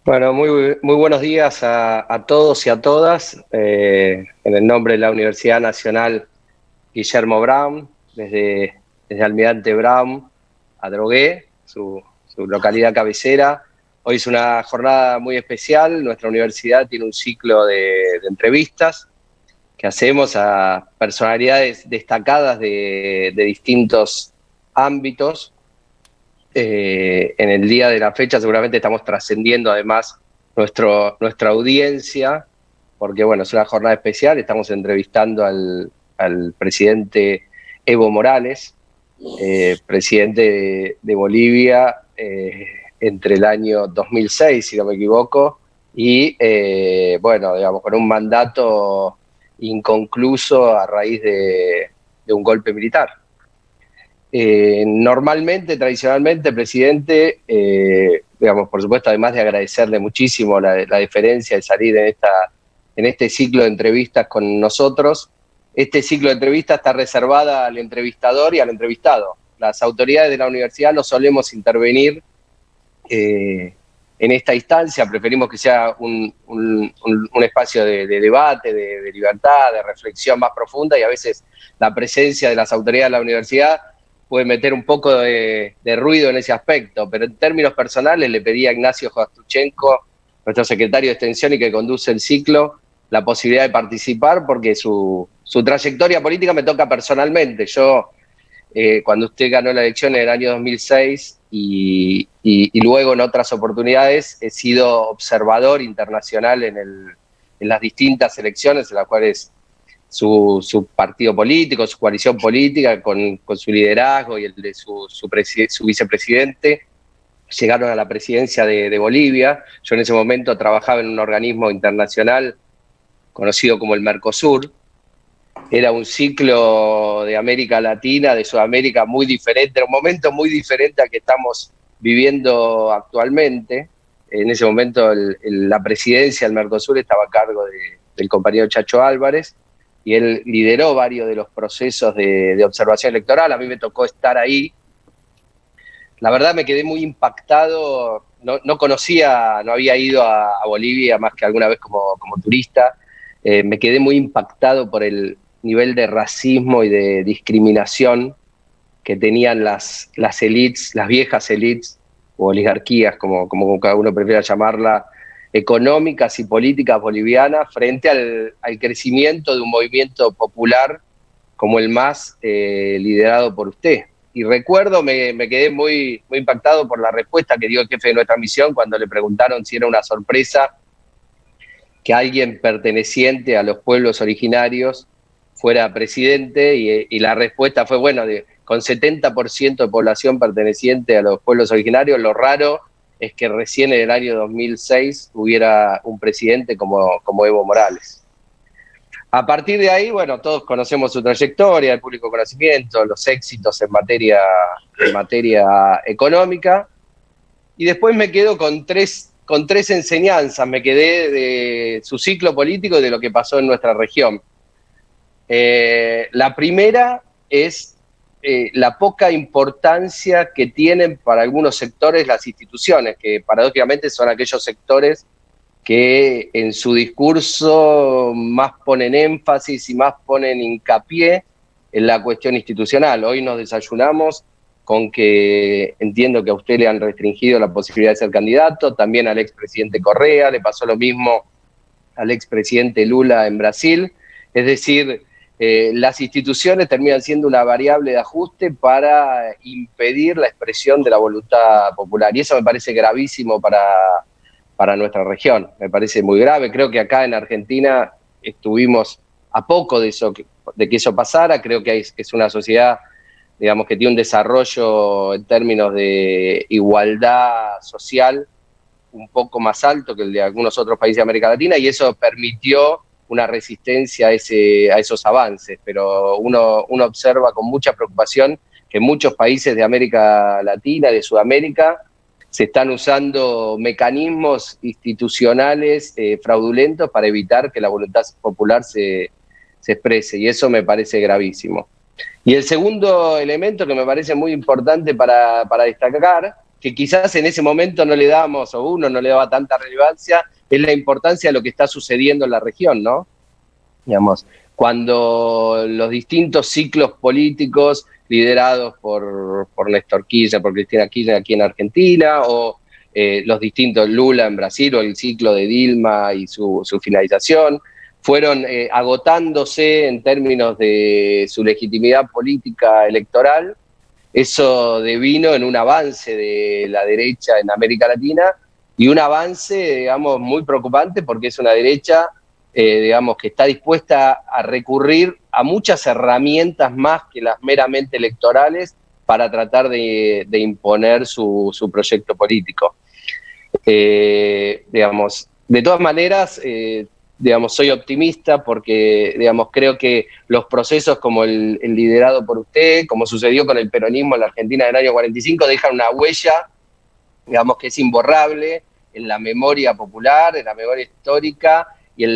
Bueno, muy buenos días a todos y a todas. En el nombre de la Universidad Nacional Guillermo Brown, desde Almirante Brown a Drogué, su localidad cabecera. Hoy es una jornada muy especial. Nuestra universidad tiene un ciclo de entrevistas que hacemos a personalidades destacadas de distintos ámbitos. En el día de la fecha seguramente estamos trascendiendo además nuestra audiencia, porque bueno, es una jornada especial, estamos entrevistando al presidente Evo Morales, presidente de Bolivia entre el año 2006, si no me equivoco, y bueno, digamos, con un mandato inconcluso a raíz de un golpe militar. Normalmente, tradicionalmente, el presidente, digamos, por supuesto, además de agradecerle muchísimo la deferencia de salir en este ciclo de entrevistas con nosotros, este ciclo de entrevistas está reservada al entrevistador y al entrevistado. Las autoridades de la universidad no solemos intervenir en esta instancia, preferimos que sea un espacio de debate, de libertad, de reflexión más profunda, y a veces la presencia de las autoridades de la universidad puede meter un poco de ruido en ese aspecto, pero en términos personales le pedí a Ignacio Kostuchenko, nuestro secretario de Extensión y que conduce el ciclo, la posibilidad de participar porque su trayectoria política me toca personalmente. Yo, cuando usted ganó la elección en el año 2006 y luego en otras oportunidades, he sido observador internacional en las distintas elecciones en las cuales su partido político, su coalición política, con su liderazgo y el de su vicepresidente, llegaron a la presidencia de Bolivia. Yo en ese momento trabajaba en un organismo internacional conocido como el Mercosur. Era un ciclo de América Latina, de Sudamérica muy diferente, era un momento muy diferente al que estamos viviendo actualmente. En ese momento la presidencia del Mercosur estaba a cargo del compañero Chacho Álvarez, y él lideró varios de los procesos de observación electoral. A mí me tocó estar ahí. La verdad me quedé muy impactado, no conocía, no había ido a Bolivia más que alguna vez como turista. Me quedé muy impactado por el nivel de racismo y de discriminación que tenían las élites, las viejas élites, o oligarquías, como cada uno prefiera llamarla, económicas y políticas bolivianas, frente al crecimiento de un movimiento popular como el más liderado por usted. Y recuerdo, me quedé muy impactado por la respuesta que dio el jefe de nuestra misión cuando le preguntaron si era una sorpresa que alguien perteneciente a los pueblos originarios fuera presidente, y la respuesta fue, bueno, con 70% de población perteneciente a los pueblos originarios, lo raro es que recién en el año 2006 hubiera un presidente como Evo Morales. A partir de ahí, bueno, todos conocemos su trayectoria, el público conocimiento, los éxitos en materia económica, y después me quedo con tres enseñanzas. Me quedé de su ciclo político y de lo que pasó en nuestra región. La primera es la poca importancia que tienen para algunos sectores las instituciones, que paradójicamente son aquellos sectores que en su discurso más ponen énfasis y más ponen hincapié en la cuestión institucional. Hoy nos desayunamos con que entiendo que a usted le han restringido la posibilidad de ser candidato, también al expresidente Correa, le pasó lo mismo al expresidente Lula en Brasil. Es decir, las instituciones terminan siendo una variable de ajuste para impedir la expresión de la voluntad popular. Y eso me parece gravísimo para nuestra región. Me parece muy grave. Creo que acá en Argentina estuvimos a poco de que eso pasara. Creo que es una sociedad, digamos, que tiene un desarrollo en términos de igualdad social un poco más alto que el de algunos otros países de América Latina, y eso permitió una resistencia a esos avances. Pero uno observa con mucha preocupación que en muchos países de América Latina, de Sudamérica, se están usando mecanismos institucionales fraudulentos para evitar que la voluntad popular se exprese, y eso me parece gravísimo. Y el segundo elemento que me parece muy importante para destacar que quizás en ese momento no le damos, o uno no le daba tanta relevancia, es la importancia de lo que está sucediendo en la región, ¿no? Digamos, cuando los distintos ciclos políticos liderados por Néstor Kirchner, por Cristina Kirchner aquí en Argentina, o los distintos Lula en Brasil, o el ciclo de Dilma y su finalización, fueron agotándose en términos de su legitimidad política electoral. Eso devino en un avance de la derecha en América Latina, y un avance, digamos, muy preocupante, porque es una derecha digamos, que está dispuesta a recurrir a muchas herramientas más que las meramente electorales para tratar de imponer su proyecto político. Digamos, de todas maneras, digamos, soy optimista porque, digamos, creo que los procesos como el liderado por usted, como sucedió con el peronismo en la Argentina del año 45, dejan una huella, digamos, que es imborrable en la memoria popular, en la memoria histórica, y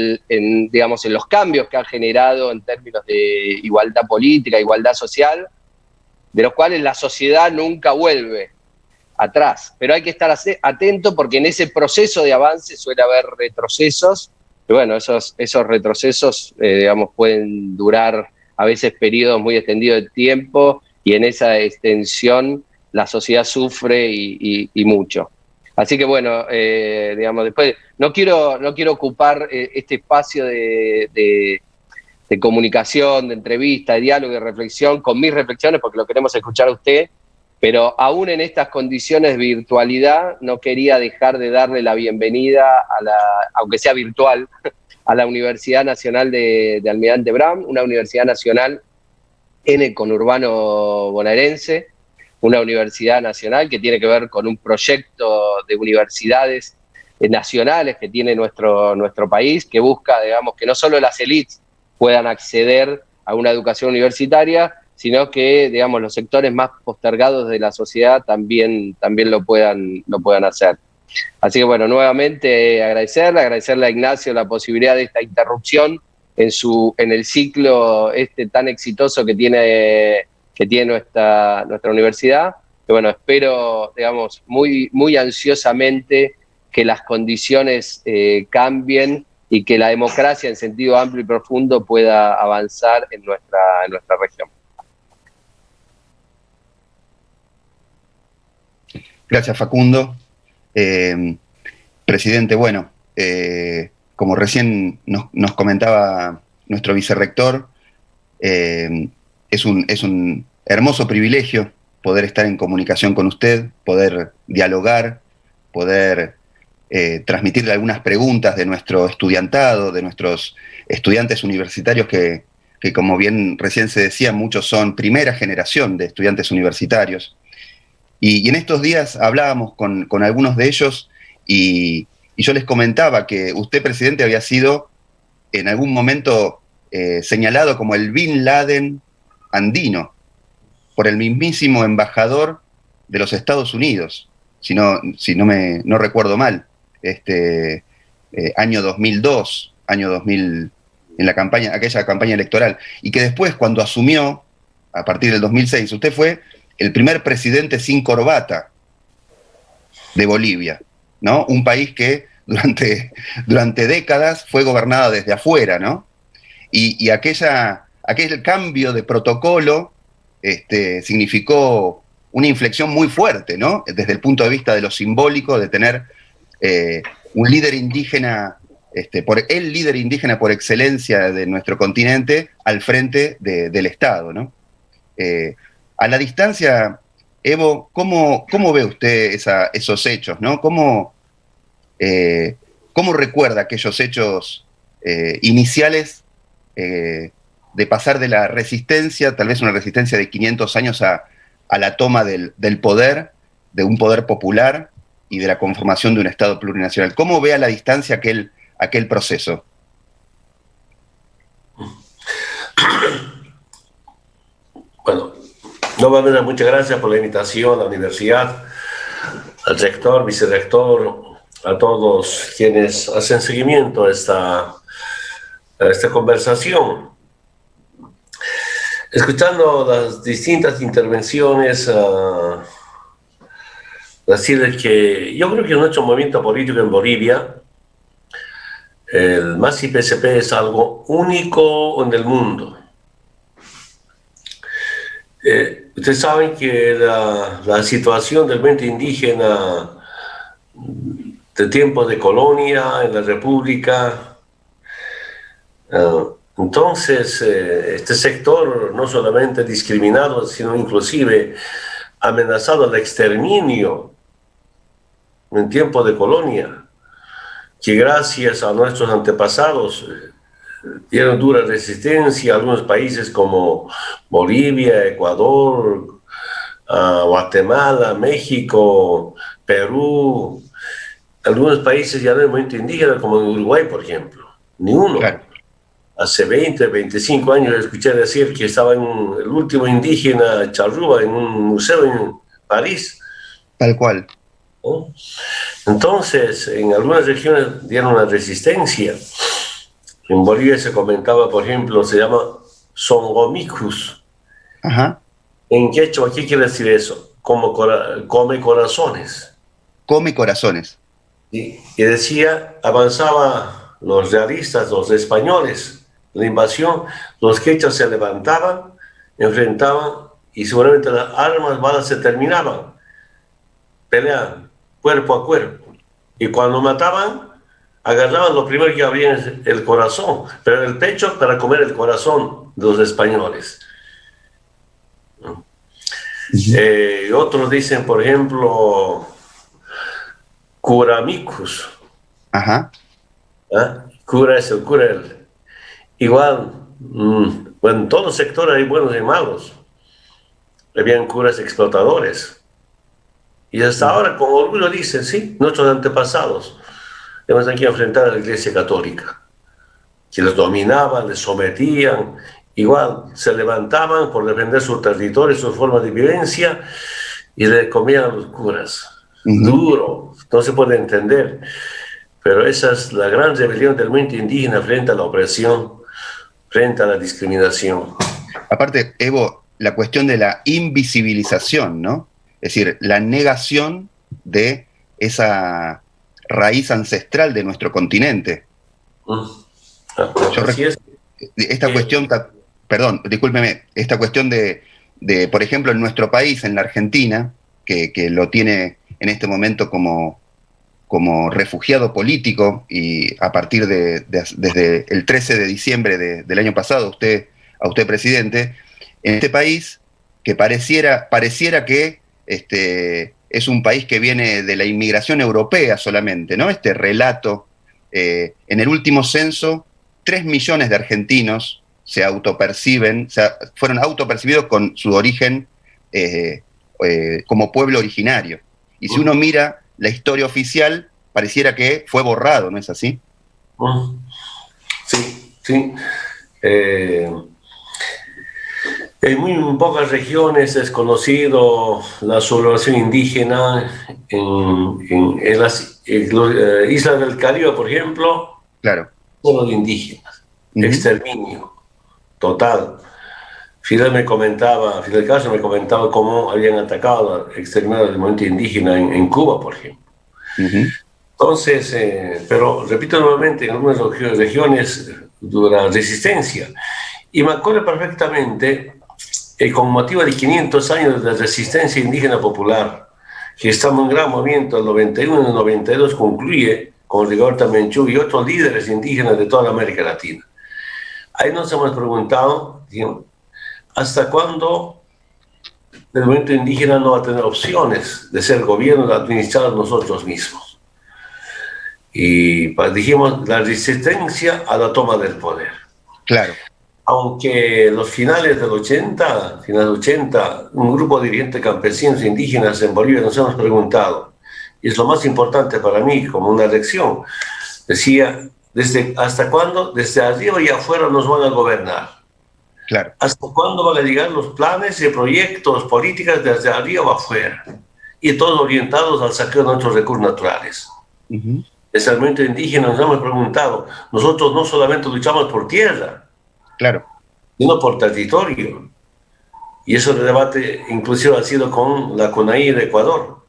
digamos, en los cambios que ha generado en términos de igualdad política, igualdad social, de los cuales la sociedad nunca vuelve atrás. Pero hay que estar atento, porque en ese proceso de avance suele haber retrocesos, y bueno, esos retrocesos, digamos, pueden durar a veces periodos muy extendidos de tiempo, y en esa extensión la sociedad sufre y mucho. Así que bueno, digamos, después no quiero ocupar este espacio de comunicación, de entrevista, de diálogo, de reflexión con mis reflexiones, porque lo queremos escuchar a usted, pero aún en estas condiciones de virtualidad no quería dejar de darle la bienvenida, aunque sea virtual, a la Universidad Nacional de Almirante Brown, una universidad nacional en el conurbano bonaerense, una universidad nacional que tiene que ver con un proyecto de universidades nacionales que tiene nuestro país, que busca, digamos, que no solo las élites puedan acceder a una educación universitaria, sino que, digamos, los sectores más postergados de la sociedad también lo puedan hacer. Así que bueno, nuevamente agradecerle a Ignacio la posibilidad de esta interrupción en el ciclo tan exitoso que tiene nuestra universidad. Que bueno, espero, digamos, muy, muy ansiosamente que las condiciones cambien y que la democracia en sentido amplio y profundo pueda avanzar en nuestra región. Gracias, Facundo. Presidente, bueno, como recién nos comentaba nuestro vicerrector, es un hermoso privilegio poder estar en comunicación con usted, poder dialogar, poder transmitirle algunas preguntas de nuestro estudiantado, de nuestros estudiantes universitarios que como bien recién se decía, muchos son primera generación de estudiantes universitarios. Y en estos días hablábamos con algunos de ellos y yo les comentaba que usted, presidente, había sido en algún momento señalado como el Bin Laden andino por el mismísimo embajador de los Estados Unidos, si no recuerdo mal, año 2002, año 2000, en aquella campaña electoral, y que después, cuando asumió, a partir del 2006, usted fue el primer presidente sin corbata de Bolivia, ¿no? Un país que durante décadas fue gobernado desde afuera, ¿no? Y aquel cambio de protocolo significó una inflexión muy fuerte, ¿no? Desde el punto de vista de lo simbólico, de tener un líder indígena, el líder indígena por excelencia de nuestro continente al frente del Estado, ¿no? A la distancia, Evo, ¿cómo ve usted esos hechos, ¿no? ¿Cómo recuerda aquellos hechos iniciales de pasar de la resistencia, tal vez una resistencia de 500 años, a la toma del poder, de un poder popular y de la conformación de un Estado plurinacional? ¿Cómo ve a la distancia aquel proceso? Bueno, nuevamente muchas gracias por la invitación a la universidad, al rector, vicerrector, a todos quienes hacen seguimiento a esta conversación. Escuchando las distintas intervenciones, decirles que yo creo que nuestro movimiento político en Bolivia, el MAS-IPCP, es algo único en el mundo. Ustedes saben que la situación del movimiento indígena de tiempos de colonia en la República, entonces este sector no solamente discriminado, sino inclusive amenazado al exterminio en tiempos de colonia, que gracias a nuestros antepasados dieron dura resistencia a algunos países como Bolivia, Ecuador, Guatemala, México, Perú. Algunos países ya no hay movimiento indígena, como en Uruguay, por ejemplo. Ni uno. Claro. Hace 20, 25 años escuché decir que estaba el último indígena charrúa en un museo en París. Tal cual. ¿No? Entonces, en algunas regiones dieron una resistencia. En Bolivia se comentaba, por ejemplo, se llama Songomicus. Ajá. En quechua, ¿qué quiere decir eso? Como come corazones. Come corazones. Y decía, avanzaba los realistas, los españoles, la invasión, los quechas se levantaban, enfrentaban y seguramente las armas, balas se terminaban. Peleaban cuerpo a cuerpo. Y cuando mataban, agarraban lo primero que abrían el corazón, pero el pecho para comer el corazón de los españoles. Otros dicen, por ejemplo, curamicus. Ajá. Cura es el cura. Igual, bueno, en todos los sectores hay buenos y malos. Habían curas explotadores. Y hasta ahora, con orgullo, dicen, sí, nuestros antepasados hemos tenido que enfrentar a la Iglesia Católica, que les dominaban, les sometían, igual se levantaban por defender su territorio, su forma de vivencia, y le comían a los curas. Duro, no se puede entender, pero esa es la gran rebelión del movimiento indígena frente a la opresión, frente a la discriminación. Aparte, Evo, la cuestión de la invisibilización, ¿no? Es decir, la negación de esa raíz ancestral de nuestro continente. Esta cuestión, perdón, discúlpeme, esta cuestión de, por ejemplo, en nuestro país, en la Argentina, que lo tiene en este momento como refugiado político, y a partir desde el 13 de diciembre del año pasado, a usted presidente, en este país que pareciera que es un país que viene de la inmigración europea solamente, ¿no? Este relato, en el último censo, 3 millones de argentinos fueron autopercibidos con su origen como pueblo originario. Y si uno mira la historia oficial, pareciera que fue borrado, ¿no es así? Sí, sí. En muy pocas regiones es conocido la sublevación indígena. En las islas del Caribe, por ejemplo, claro, solo de indígenas. Exterminio total. Fidel Castro me comentaba cómo habían atacado, exterminado el movimiento indígena en Cuba, por ejemplo. Entonces, pero repito nuevamente, en algunas regiones dura resistencia. Y me acuerdo perfectamente, con motivo de 500 años de resistencia indígena popular, que estamos en un gran movimiento, el 91 y el 92 concluye con Rigoberta Menchú y otros líderes indígenas de toda la América Latina. Ahí nos hemos preguntado, ¿hasta cuándo el movimiento indígena no va a tener opciones de ser gobierno, de administrar nosotros mismos? Y dijimos, la resistencia a la toma del poder. Claro. Aunque los finales del 80, un grupo de dirigentes campesinos e indígenas en Bolivia nos hemos preguntado, y es lo más importante para mí como una lección, decía, ¿hasta cuándo desde arriba y afuera nos van a gobernar? Claro. ¿Hasta cuándo van a llegar los planes y proyectos, políticas desde arriba o afuera? Y todos orientados al saqueo de nuestros recursos naturales. Desde el movimiento indígena nos hemos preguntado, nosotros no solamente luchamos por tierra, claro, sino por territorio. Y eso el debate inclusive ha sido con la CONAIE de Ecuador.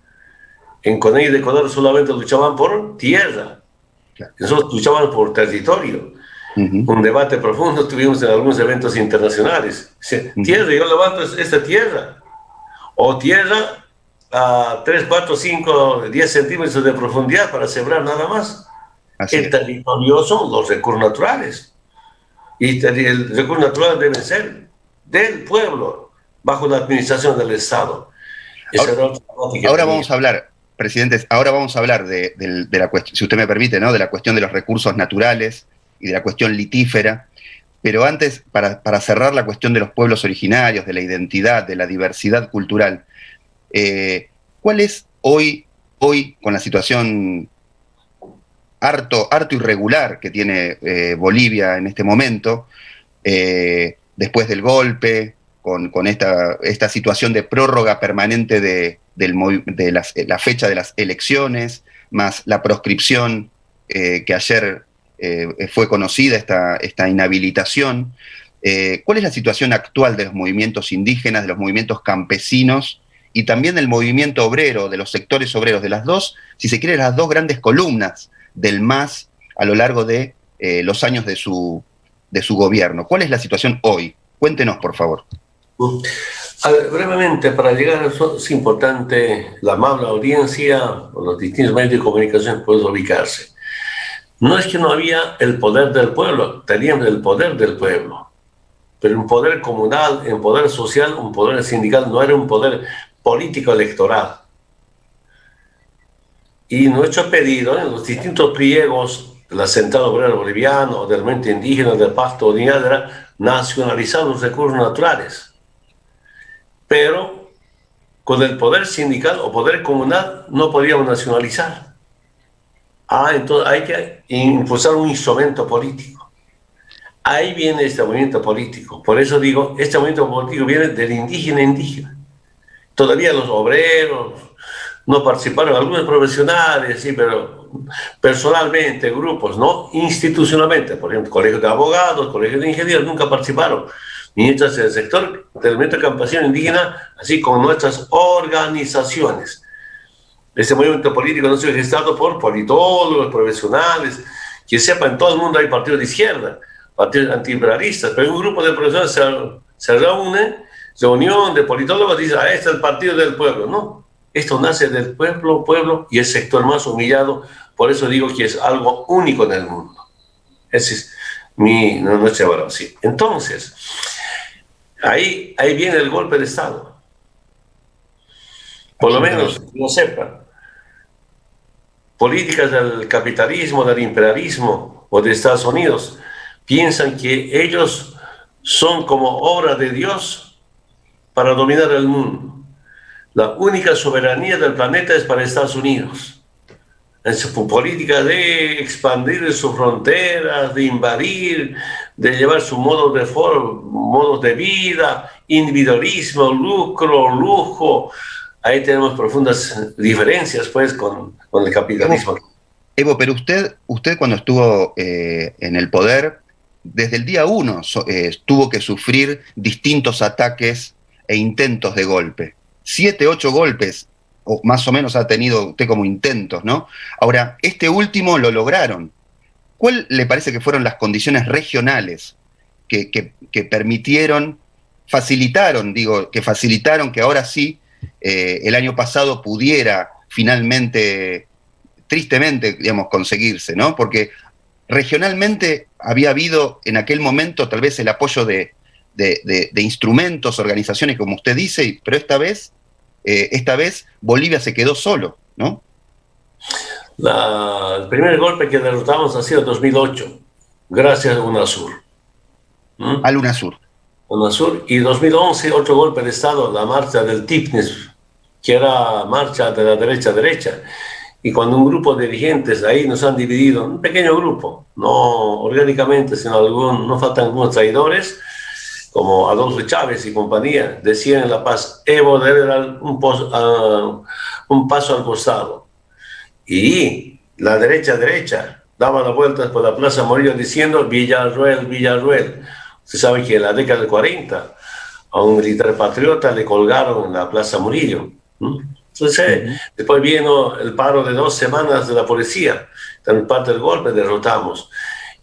en Coney de Ecuador solamente luchaban por tierra. Nosotros luchábamos por territorio. Un debate profundo tuvimos en algunos eventos internacionales. Tierra, yo levanto esta tierra. O tierra a 3, 4, 5, 10 centímetros de profundidad para sembrar nada más. El territorio son los recursos naturales. Y el recurso natural debe ser del pueblo, bajo la administración del Estado. Ahora vamos a hablar, presidentes, ahora vamos a hablar de la cuestión, si usted me permite, ¿no? De la cuestión de los recursos naturales y de la cuestión litífera. Pero antes, para cerrar la cuestión de los pueblos originarios, de la identidad, de la diversidad cultural, ¿cuál es hoy, con la situación harto irregular que tiene Bolivia en este momento, después del golpe, con esta situación de prórroga permanente de la fecha de las elecciones, más la proscripción que ayer fue conocida, esta inhabilitación? ¿Cuál es la situación actual de los movimientos indígenas, de los movimientos campesinos y también del movimiento obrero, de los sectores obreros, de las dos, si se quiere, las dos grandes columnas del MAS a lo largo de los años de su gobierno? ¿Cuál es la situación hoy? Cuéntenos, por favor. A ver, brevemente, para llegar a eso es importante la amable audiencia o los distintos medios de comunicación pueden ubicarse. No es que no había el poder del pueblo, teníamos el poder del pueblo, pero un poder comunal, un poder social, un poder sindical, no era un poder político electoral. Y nuestro pedido en los distintos pliegos de la Central Obrera Boliviana o del movimiento indígena del Pacto de Unidad era nacionalizar los recursos naturales. Pero con el poder sindical o poder comunal no podíamos nacionalizar. Entonces hay que impulsar un instrumento político. Ahí viene este movimiento político. Por eso digo, este movimiento político viene del indígena. Todavía los obreros no participaron, algunos profesionales, sí, pero personalmente, grupos, no institucionalmente. Por ejemplo, colegios de abogados, colegios de ingenieros, nunca participaron. Mientras el sector del movimiento campesino indígena, así como nuestras organizaciones. Este movimiento político no se ha gestado por politólogos, profesionales, que sepan, en todo el mundo hay partidos de izquierda, partidos antiimperialistas, pero un grupo de profesionales se reunión de politólogos, dice, este es el partido del pueblo. No, esto nace del pueblo y el sector más humillado, por eso digo que es algo único en el mundo. Ese es nuestra evaluación. Entonces, ahí viene el golpe de Estado. Por lo menos, no sepan, políticas del capitalismo, del imperialismo o de Estados Unidos piensan que ellos son como obra de Dios para dominar el mundo. La única soberanía del planeta es para Estados Unidos. En su política de expandir sus fronteras, de invadir, de llevar su modos de vida, individualismo, lucro, lujo. Ahí tenemos profundas diferencias, pues, con el capitalismo. Evo, pero usted cuando estuvo en el poder, desde el día 1 tuvo que sufrir distintos ataques e intentos de golpe. 7, 8 golpes, o más o menos ha tenido usted como intentos, ¿no? Ahora, este último lo lograron. ¿Cuál le parece que fueron las condiciones regionales que facilitaron que ahora sí el año pasado pudiera finalmente, tristemente, digamos, conseguirse, ¿no? Porque regionalmente había habido en aquel momento tal vez el apoyo de instrumentos, organizaciones, como usted dice, pero esta vez Bolivia se quedó solo, ¿no? El primer golpe que derrotamos ha sido en 2008, gracias a UNASUR. Al UNASUR. UNASUR, y 2011 otro golpe de Estado, la marcha del TIPNES, que era marcha de la derecha a derecha. Y cuando un grupo de dirigentes ahí nos han dividido, un pequeño grupo, no orgánicamente, sino no faltan algunos traidores, como Adolfo Chávez y compañía, decían en La Paz, Evo debe dar un paso al costado. Y la derecha daba las vueltas por la Plaza Murillo diciendo Villarruel. Usted sabe que en la década del 40 a un militar patriota le colgaron en la Plaza Murillo. Entonces, después vino el paro de 2 semanas de la policía. En parte del golpe derrotamos.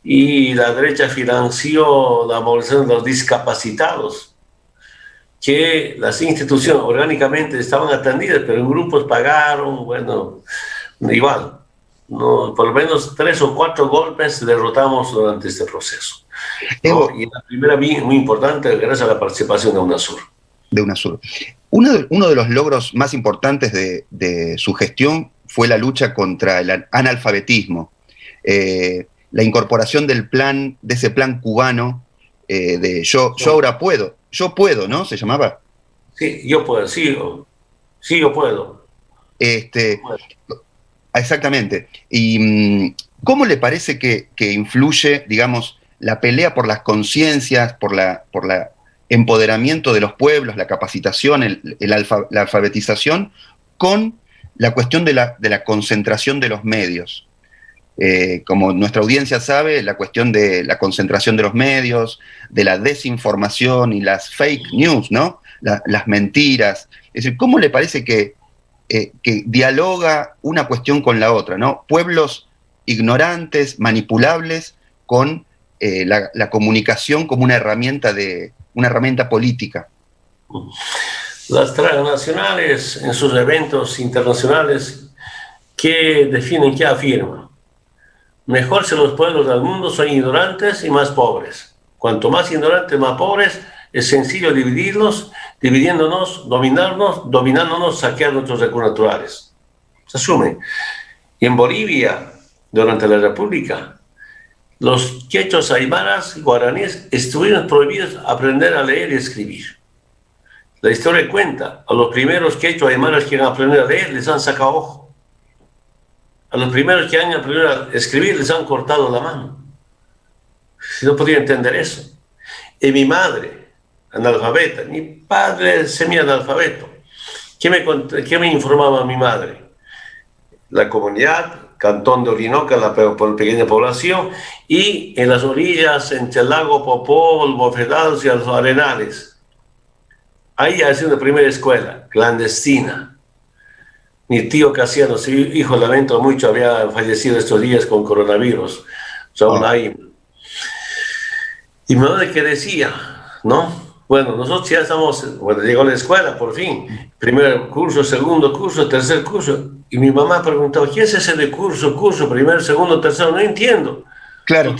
Y la derecha financió la movilización de los discapacitados, que las instituciones orgánicamente estaban atendidas, pero en grupos pagaron, bueno, igual. No, por lo menos 3 o 4 golpes derrotamos durante este proceso, ¿no? Y la primera muy importante gracias a la participación de UNASUR. De UNASUR. Uno de los logros más importantes de su gestión fue la lucha contra el analfabetismo. La incorporación de ese plan cubano de yo ahora puedo. Yo puedo, ¿no? ¿Se llamaba? Sí, yo puedo, sí, yo puedo. Exactamente. ¿Y cómo le parece que influye, digamos, la pelea por las conciencias, por la empoderamiento de los pueblos, la capacitación, la alfabetización, con la cuestión de la concentración de los medios? Como nuestra audiencia sabe, la cuestión de la concentración de los medios, de la desinformación y las fake news, ¿no? Las mentiras. Es decir, ¿cómo le parece que dialoga una cuestión con la otra, ¿no? Pueblos ignorantes, manipulables, con la comunicación como una herramienta política. Las transnacionales en sus eventos internacionales, ¿qué definen, qué afirman? Mejor si los pueblos del mundo son ignorantes y más pobres. Cuanto más ignorantes, más pobres, es sencillo dividirlos, dividiéndonos, dominándonos, saquear nuestros recursos naturales. Se asume. Y en Bolivia, durante la República, los quechos, aymaras y guaraníes estuvieron prohibidos aprender a leer y escribir. La historia cuenta, a los primeros quechos, aymaras que han aprendido a leer, les han sacado ojo. A los primeros que han aprendido a escribir, les han cortado la mano. Si no podía entender eso. Y mi madre, analfabeta, mi padre semi-analfabeto. ¿Qué me informaba mi madre? La comunidad, Cantón de Orinoca, la pequeña población, y en las orillas, entre el lago Popó, el Bofedados y los Arenales. Ahí ha sido la primera escuela, clandestina. Mi tío Casiano, su hijo, lamento mucho, había fallecido estos días con coronavirus. Y mi madre que decía, ¿no? Bueno, nosotros ya estamos, bueno, llegó a la escuela por fin, primer curso, segundo curso, tercer curso, y mi mamá preguntaba, ¿qué es ese de curso, primero, segundo, tercero? No entiendo. Claro.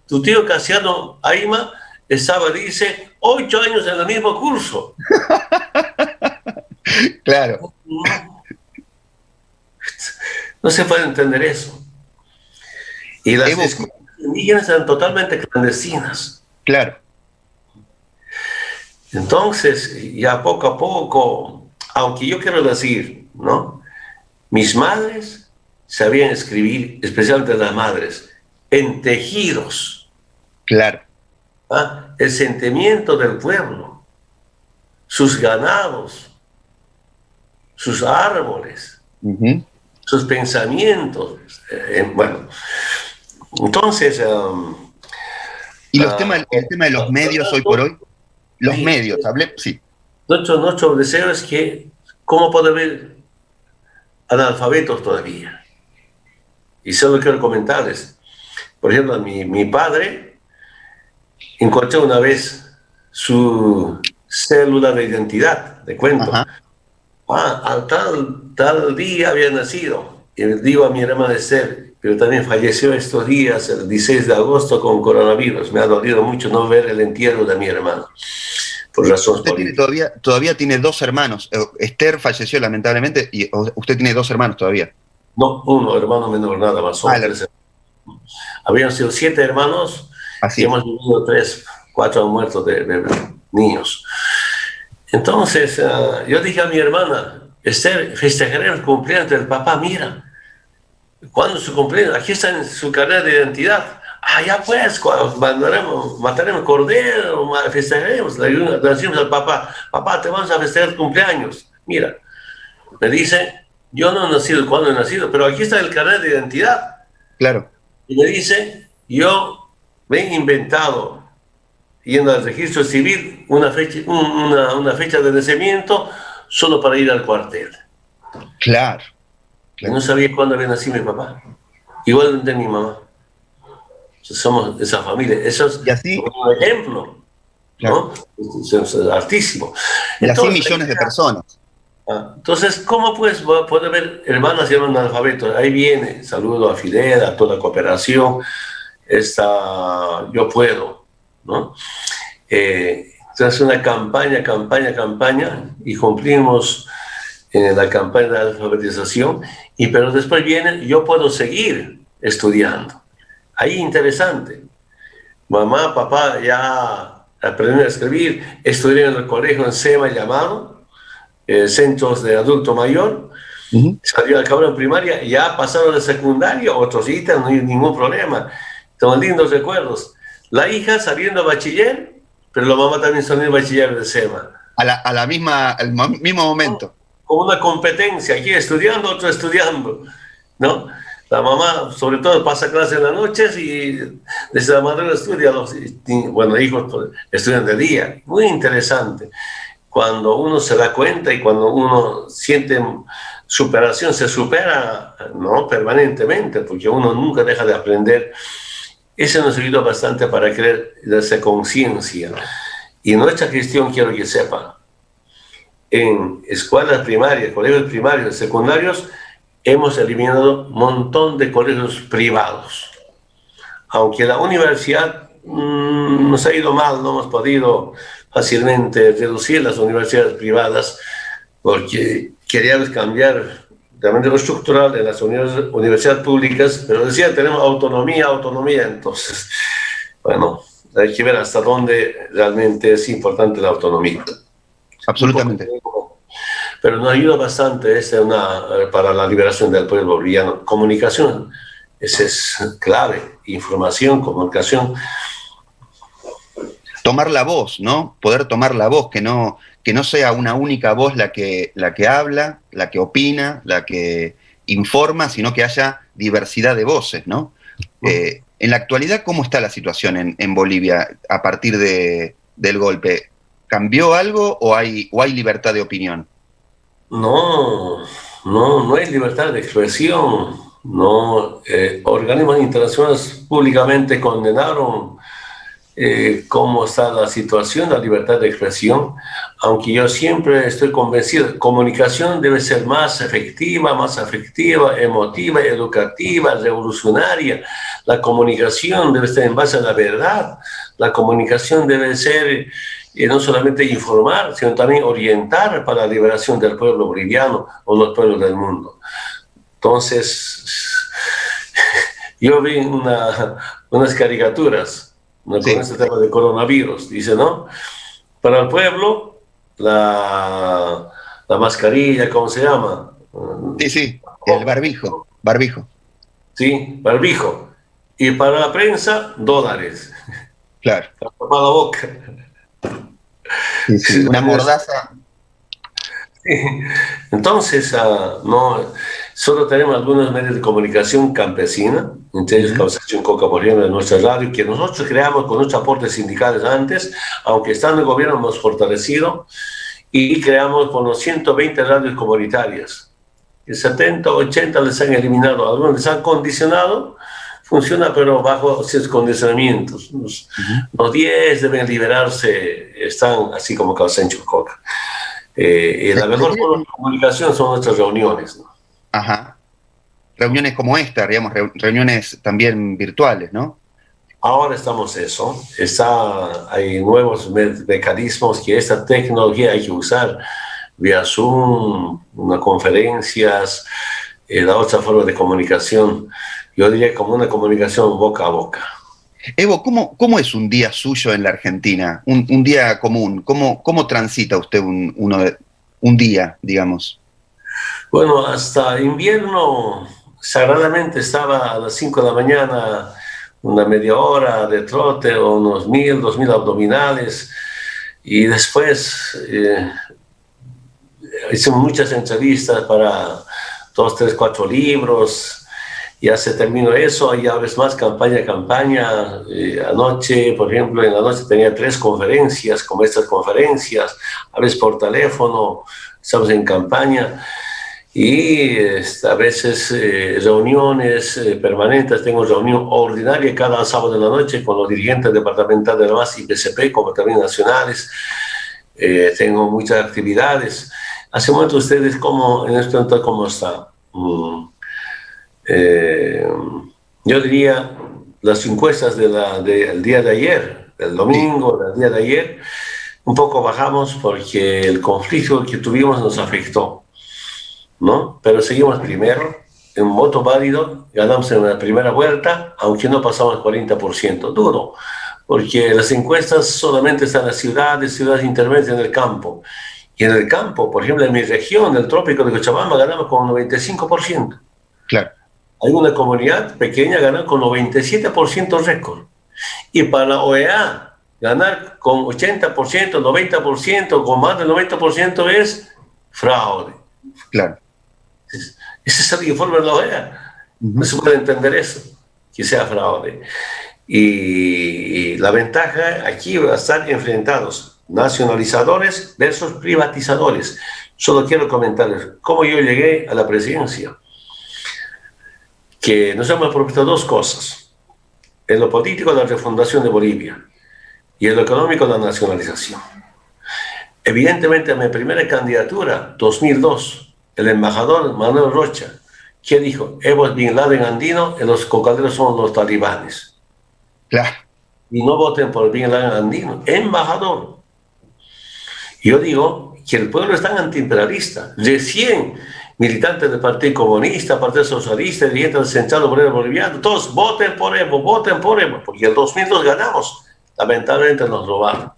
Tu tío Casiano Aima estaba, dice, 8 años en el mismo curso. Claro. No se puede entender eso. Y las escuelas indígenas eran totalmente clandestinas. Claro. Entonces, ya poco a poco, aunque yo quiero decir, ¿no? Mis madres sabían escribir, especialmente las madres, en tejidos. Claro. ¿Ah? El sentimiento del pueblo, sus ganados, sus árboles, sus pensamientos. Bueno, entonces... ¿Y el tema de los medios hoy por hoy? Los medios, hablé, sí. Nuestro deseo es que, ¿cómo puede haber analfabetos todavía? Y solo quiero comentarles. Por ejemplo, mi padre encontró una vez su cédula de identidad, de cuento. Tal día había nacido. Y le digo a mi hermana Esther, pero también falleció estos días, el 16 de agosto, con coronavirus. Me ha dolido mucho no ver el entierro de mi hermano. Por razones políticas. Todavía tiene 2 hermanos. Esther falleció lamentablemente y usted tiene 2 hermanos todavía. No, uno, hermano menor, nada más. Habían sido 7 hermanos. Así y hemos vivido 3, 4 han muerto de niños. Entonces, yo dije a mi hermana, Esther, festejaré el cumpleaños del papá, mira. ¿Cuándo su cumpleaños? Aquí está en su carnet de identidad. Ya pues, mataremos cordero, festejaremos. Le decimos al papá, te vamos a festejar el cumpleaños. Mira, me dice, yo no he nacido cuando he nacido, pero aquí está el carnet de identidad. Claro. Y me dice, yo me he inventado, yendo al registro civil, una fecha de nacimiento solo para ir al cuartel. Claro. Y no sabía cuándo había nacido mi papá. Igual de mi mamá. Somos esa familia. Eso es Y así, un ejemplo, claro. ¿no? Es altísimo. Y así Entonces, millones de personas. entonces, ¿cómo pues puede haber hermanas y hermanos analfabetos? Ahí viene, saludo a Fidel, a toda la cooperación, yo puedo, ¿no? Entonces, una campaña, y cumplimos la campaña de alfabetización, pero después viene, yo puedo seguir estudiando. Ahí interesante. Mamá, papá ya aprendieron a escribir, estudiaron en el colegio en SEMA llamado, centros de adulto mayor, salió al cabo en primaria, ya pasaron de secundaria, otros ítems, no hay ningún problema. Son lindos recuerdos. La hija saliendo a bachiller, pero la mamá también salió a bachiller de SEMA. Al mismo momento. Con una competencia, aquí estudiando, otro estudiando, ¿no? La mamá, sobre todo, pasa clases en las noches y desde la madrugada estudia. Los hijos estudian de día. Muy interesante. Cuando uno se da cuenta y cuando uno siente superación, se supera, ¿no? Permanentemente, porque uno nunca deja de aprender. Eso nos ayuda bastante para crear esa conciencia. Y nuestra gestión, quiero que sepan, en escuelas primarias, colegios primarios, secundarios, hemos eliminado un montón de colegios privados. Aunque la universidad nos ha ido mal, no hemos podido fácilmente reducir las universidades privadas porque queríamos cambiar también lo estructural de las universidades públicas, pero decía, tenemos autonomía, entonces, bueno, hay que ver hasta dónde realmente es importante la autonomía. Absolutamente. Pero nos ayuda bastante para la liberación del pueblo boliviano. Comunicación, esa es clave. Información, comunicación. Tomar la voz, ¿no? Poder tomar la voz, que no sea una única voz la que habla, la que opina, la que informa, sino que haya diversidad de voces, ¿no? En la actualidad, ¿cómo está la situación en Bolivia a partir del golpe? ¿Cambió algo o hay libertad de opinión? No hay libertad de expresión. No, organismos internacionales públicamente condenaron cómo está la situación, la libertad de expresión, aunque yo siempre estoy convencido, comunicación debe ser más efectiva, emotiva, educativa, revolucionaria. La comunicación debe estar en base a la verdad. La comunicación debe ser no solamente informar, sino también orientar para la liberación del pueblo boliviano o los pueblos del mundo. Entonces, yo vi unas caricaturas, con este tema de coronavirus, dice, ¿no? Para el pueblo, la mascarilla, ¿cómo se llama? Sí, el barbijo. Sí, barbijo. Y para la prensa, $. Claro. Para la boca. Sí, una mordaza. Entonces, solo tenemos algunos medios de comunicación campesina, entre ellos Causación Coca, por ejemplo, de nuestra radio, que nosotros creamos con nuestros aportes sindicales antes, aunque estando en el gobierno hemos fortalecido, y creamos con los 120 radios comunitarias. El 70, 80 les han eliminado, algunos les han condicionado, funciona pero bajo ciertos condicionamientos. Los 10 deben liberarse, están así como Causación Coca. La mejor forma de comunicación son nuestras reuniones, ¿no? Ajá. Reuniones como esta, digamos, reuniones también virtuales, ¿no? Ahora estamos eso. Hay nuevos mecanismos que esta tecnología hay que usar vía Zoom, conferencias, la otra forma de comunicación. Yo diría como una comunicación boca a boca. Evo, ¿cómo es un día suyo en la Argentina? Un día común. ¿Cómo transita usted un día, digamos? Bueno, hasta invierno, sagradamente estaba a las 5 de la mañana, una media hora de trote, o unos 1.000, 2.000 abdominales. Y después hice muchas entrevistas para 2, 3, 4 libros. Ya se terminó eso, y ahora es más campaña. Anoche, por ejemplo, en la noche tenía 3 conferencias, como estas conferencias, a veces por teléfono, estamos en campaña. y a veces reuniones permanentes. Tengo reunión ordinaria cada sábado de la noche con los dirigentes departamentales de la MAS y PCP, como también nacionales. Tengo muchas actividades. Hace un momento ustedes, en este momento, ¿cómo está? Yo diría, las encuestas del día de ayer, del domingo, del día de ayer, un poco bajamos porque el conflicto que tuvimos nos afectó, ¿no? Pero seguimos primero, en un voto válido, ganamos en la primera vuelta, aunque no pasamos el 40%, duro, porque las encuestas solamente están en las ciudades intermedias, en el campo. Y en el campo, por ejemplo, en mi región, el trópico de Cochabamba, ganamos con 95%. Claro. Hay una comunidad pequeña ganando con 97% récord. Y para la OEA, ganar con 80%, 90%, con más del 90% es fraude. Claro. Ese es el informe de la OEA. No se puede entender eso, que sea fraude. Y la ventaja aquí va a estar enfrentados nacionalizadores versus privatizadores. Solo quiero comentarles cómo yo llegué a la presidencia. Que nos hemos propuesto dos cosas. En lo político, la refundación de Bolivia. Y en lo económico, la nacionalización. Evidentemente, en mi primera candidatura, 2002, el embajador Manuel Rocha, ¿qué dijo? Evo Bin Laden andino y los cocaleros son los talibanes. Claro. Y no voten por Bin Laden andino. Embajador. Yo digo que el pueblo es tan antiimperialista. Recién militantes del Partido Comunista, Partido Socialista, dirigentes del Central Obrero Boliviano, todos voten por Evo, porque en el 2002 ganamos. Lamentablemente nos robaron.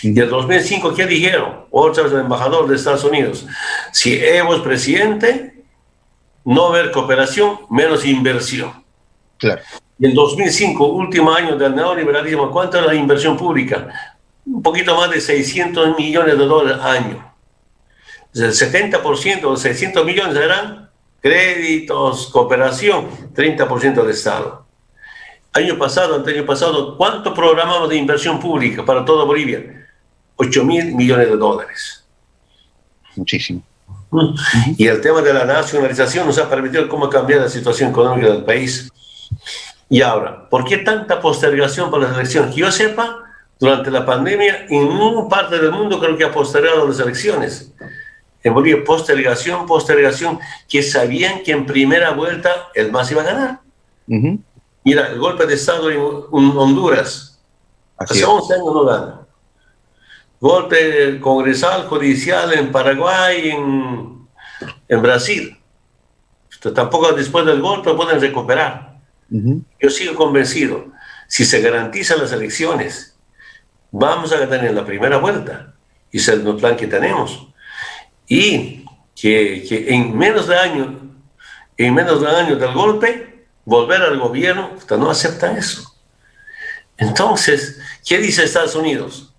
Y en 2005, ¿qué dijeron? Otros embajadores de Estados Unidos. Si Evo es presidente, no va a haber cooperación, menos inversión. Claro. Y en 2005, último año del neoliberalismo, ¿cuánto era la inversión pública? Un poquito más de $600 millones al año. El 70% o 600 millones eran créditos, cooperación, 30% de Estado. Año pasado, ¿cuánto programamos de inversión pública para toda Bolivia? $8.000 millones. Muchísimo. Y el tema de la nacionalización nos ha permitido cómo cambiar la situación económica del país. Y ahora, ¿por qué tanta postergación para las elecciones? Que yo sepa, durante la pandemia, en ninguna parte del mundo creo que ha postergado las elecciones. En Bolivia, postergación, que sabían que en primera vuelta el MAS iba a ganar. Mira, el golpe de Estado en Honduras, hace 11 años no gana. Golpe congresal, judicial en Paraguay, en Brasil. Tampoco después del golpe pueden recuperar. Yo sigo convencido, si se garantizan las elecciones, vamos a ganar en la primera vuelta. Y ese es el plan que tenemos. Y que en menos de año del golpe, volver al gobierno, no aceptan eso. Entonces, ¿qué dice Estados Unidos?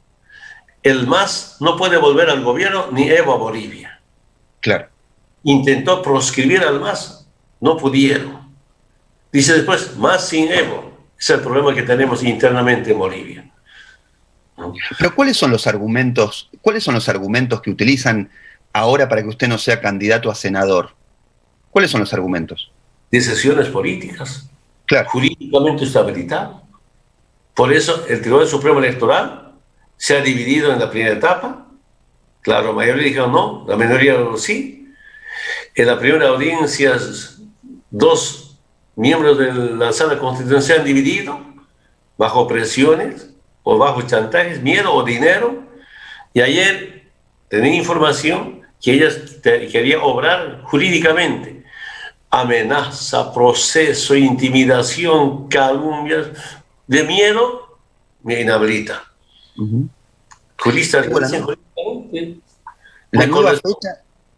El MAS no puede volver al gobierno ni Evo a Bolivia. Claro. Intentó proscribir al MAS, no pudieron. Dice después, MAS sin Evo. Ese es el problema que tenemos internamente en Bolivia. ¿No? Pero ¿cuáles son los argumentos que utilizan ahora para que usted no sea candidato a senador? ¿Cuáles son los argumentos? Decisiones políticas, claro. Jurídicamente está habilitado. Por eso el Tribunal Supremo Electoral se ha dividido en la primera etapa. Claro, la mayoría dijeron no, la minoría sí. En la primera audiencia, 2 miembros de la Sala Constitucional se han dividido bajo presiones o bajo chantajes, miedo o dinero. Y ayer tenía información que ella quería obrar jurídicamente. Amenaza, proceso, intimidación, calumnias, de miedo, me inhabilita. Juristas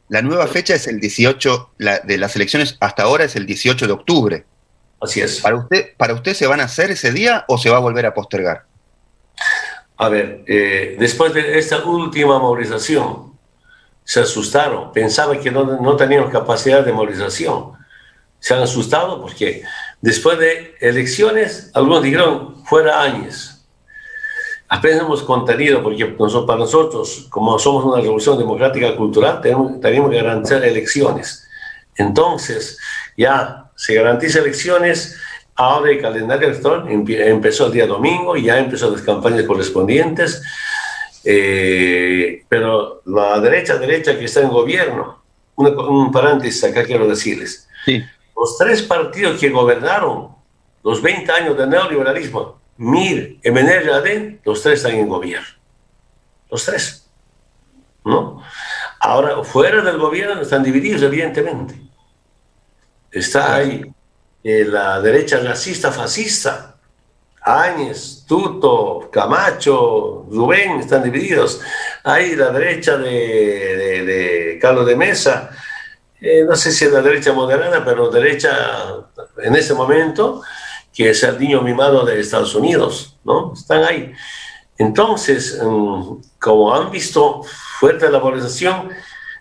la nueva fecha es el 18, de las elecciones hasta ahora es el 18 de octubre. Así es. ¿Para usted se van a hacer ese día o se va a volver a postergar? A ver, después de esta última movilización, se asustaron, pensaban que no teníamos capacidad de movilización. Se han asustado porque después de elecciones, algunos dijeron, fuera Áñez. Apenas hemos contenido, porque para nosotros, como somos una revolución democrática cultural, tenemos que garantizar elecciones. Entonces, ya se garantiza elecciones. Ahora el calendario electoral empezó el día domingo y ya empezó las campañas correspondientes. Pero la derecha que está en gobierno, un paréntesis acá quiero decirles, Sí. los 3 partidos que gobernaron los 20 años del neoliberalismo, MIR, MNR y ADN, los 3 están en gobierno. Los 3, ¿no? Ahora, fuera del gobierno están divididos, evidentemente. Está ahí la derecha racista, fascista. Áñez, Tuto, Camacho, Rubén están divididos. Hay la derecha de Carlos de Mesa, no sé si es la derecha moderada, pero derecha en ese momento, que es el niño mimado de Estados Unidos, ¿no? Están ahí. Entonces, como han visto fuerte la polarización,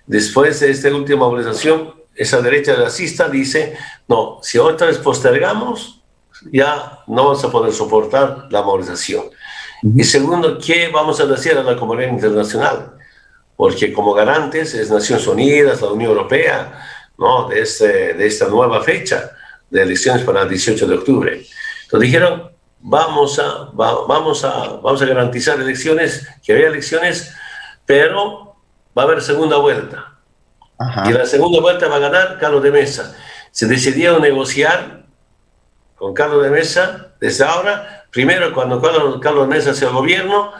después de esta última polarización, esa derecha racista dice, no, si otra vez postergamos, ya no vamos a poder soportar la movilización. Y segundo, ¿qué vamos a decir a la comunidad internacional? Porque como garantes es Naciones Unidas, la Unión Europea, ¿no? de esta nueva fecha de elecciones para el 18 de octubre. Entonces dijeron, vamos a garantizar elecciones, que haya elecciones, pero va a haber segunda vuelta. Ajá. Y la segunda vuelta va a ganar Carlos de Mesa. Se decidieron negociar con Carlos de Mesa desde ahora, primero cuando Carlos de Mesa sea el gobierno,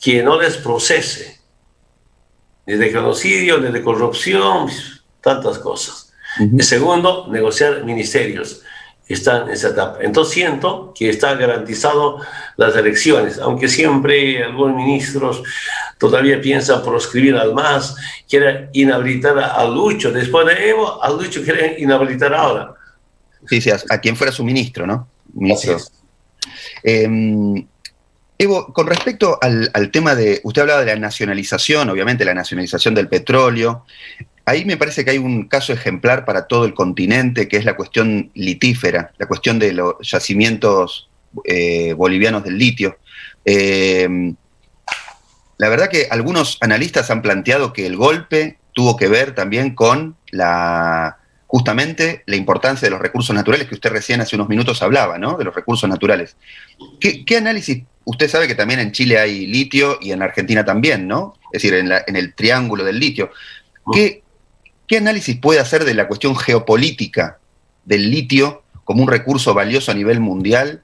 que no les procese, ni de genocidio, ni de corrupción, tantas cosas. Y segundo, negociar ministerios. Están en esa etapa. Entonces siento que está garantizado las elecciones, aunque siempre algunos ministros todavía piensan proscribir al MAS, quieren inhabilitar a Lucho, después de Evo, a Lucho quieren inhabilitar ahora. Sí, a quien fuera su ministro, ¿no? Ministro. Evo, con respecto al tema de, usted hablaba de la nacionalización, obviamente la nacionalización del petróleo. Ahí me parece que hay un caso ejemplar para todo el continente, que es la cuestión litífera, la cuestión de los yacimientos bolivianos del litio. La verdad que algunos analistas han planteado que el golpe tuvo que ver también con justamente la importancia de los recursos naturales, que usted recién hace unos minutos hablaba, ¿no? De los recursos naturales. ¿Qué análisis? Usted sabe que también en Chile hay litio y en Argentina también, ¿no? Es decir, en el triángulo del litio. ¿Qué análisis puede hacer de la cuestión geopolítica del litio como un recurso valioso a nivel mundial?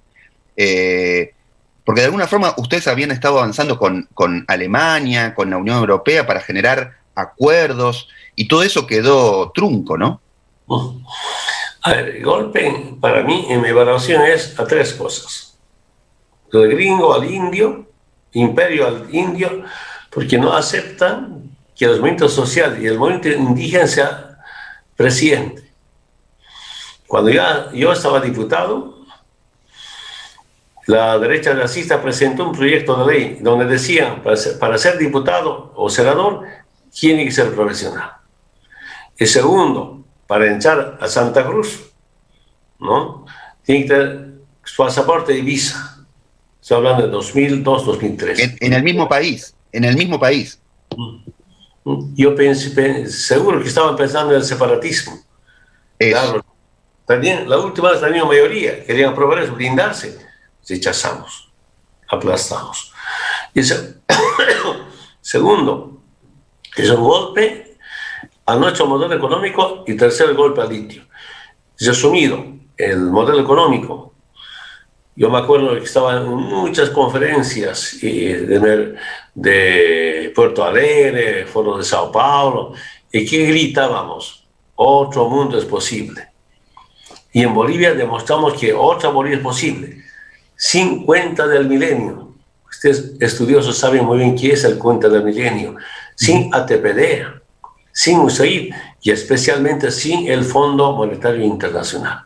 Porque de alguna forma ustedes habían estado avanzando con Alemania, con la Unión Europea para generar acuerdos y todo eso quedó trunco, ¿no? A ver, el golpe para mí en mi evaluación es a 3 cosas. Del gringo al indio, imperio al indio, porque no aceptan que el movimiento social y el movimiento indígena sea presidente. Cuando yo estaba diputado, la derecha racista presentó un proyecto de ley donde decían, para ser diputado o senador, tiene que ser profesional. Y segundo, para entrar a Santa Cruz, ¿no? Tiene que tener su pasaporte y visa. Estoy hablando de 2002, 2003. En el mismo país, en el mismo país. Yo pensé, seguro que estaban pensando en el separatismo. Claro, la última vez tenía mayoría, querían aprobar eso, blindarse. Rechazamos, aplastamos. Y segundo, es un golpe a nuestro modelo económico y tercer golpe al litio. Resumido, el modelo económico. Yo me acuerdo que estaba en muchas conferencias de Puerto Alegre, Foro de Sao Paulo, y que gritábamos, otro mundo es posible. Y en Bolivia demostramos que otra Bolivia es posible, sin cuenta del milenio. Ustedes estudiosos saben muy bien qué es el cuenta del milenio, sin ATPD, sin USAID y especialmente sin el Fondo Monetario Internacional.